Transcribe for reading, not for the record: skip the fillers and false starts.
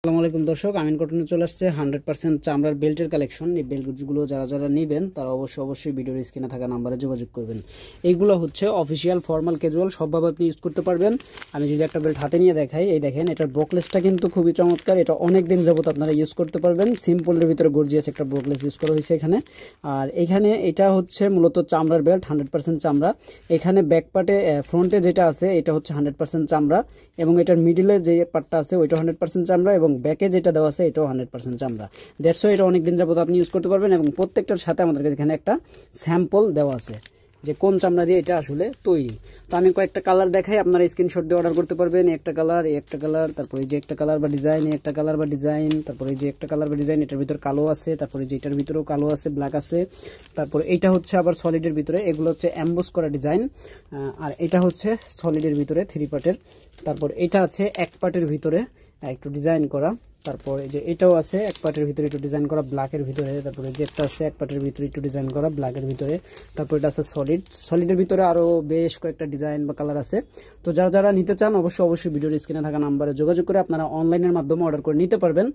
আসসালামু আলাইকুম দর্শক, আমিন কটনে চলে আসছে 100% চামড়ার বেল্টের কালেকশন। এই বেল্টগুলো যারা যারা নেবেন তারা অবশ্যই ভিডিওর স্ক্রিনে থাকা নাম্বারে যোগাযোগ করবেন। এইগুলো হচ্ছে অফিসিয়াল, ফর্মাল, ক্যাজুয়াল সবভাবে আপনি ইউজ করতে পারবেন। আমি যদি একটা বেল্ট হাতে নিয়ে দেখাই, এই দেখেন এটার ব্রোকলেসটা কিন্তু খুবই চমৎকার। এটা অনেক দিন যাবত আপনারা ইউজ করতে পারবেন। সিম্পলের ভিতরে গর্জিয়াস একটা ব্রোকলেস ইউজ করা হয়েছে এখানে। আর এখানে এটা হচ্ছে মূলত চামড়ার বেল্ট, 100% চামড়া। এখানে ব্যাক পার্টে ফ্রন্টে যেটা আছে এটা হচ্ছে 100% চামড়া, এবং এটার মিডিলে যে পার্টটা আছে ওইটা 100% চামড়া, এবং ব্যাকে যেটা দেওয়া আছে এটাও 100% চামড়া। দ্যাটস ওয়াই এটা অনেকদিন যাবত আপনি ইউজ করতে পারবেন। এবং প্রত্যেকটার সাথে আমাদের কাছে এখানে একটা স্যাম্পল দেওয়া আছে যে কোন চামড়া দিয়ে এটা আসলে তৈরি। তো আমি কয়েকটা কালার দেখাই, আপনারা স্ক্রিনশট দিয়ে অর্ডার করতে পারবেন। একটা কালার, এই একটা কালার, তারপরে যে একটা কালার বা ডিজাইন, এই একটা কালার বা ডিজাইন, তারপরে যে একটা কালার বা ডিজাইন, এটার ভিতর কালো আছে, তারপরে যে এটার ভিতরেও কালো আছে, ব্ল্যাক আছে। তারপর এটা হচ্ছে আবার সলিডের ভিতরে, এগুলো হচ্ছে এমবোস করা ডিজাইন। আর এটা হচ্ছে সলিডের ভিতরে 3 পার্টের। তারপর এটা আছে এক পার্টের ভিতরে একটু ডিজাইন করা। তারপর এই যে এটাও আছে এক পার্টের ভিতরে একটু ডিজাইন করা ব্ল্যাকের ভিতরে। তারপরে যেটা আছে এক পার্টের ভিতরে একটু ডিজাইন করা ব্ল্যাকের ভিতরে। তারপর এটা আছে সলিডের ভিতরে আরো বেশ কয়েকটা ডিজাইন বা কালার আছে। তো যারা যারা নিতে চান অবশ্যই ভিডিওর স্ক্রিনে থাকা নাম্বারে যোগাযোগ করে আপনারা অনলাইনের মাধ্যমে অর্ডার করে নিতে পারবেন।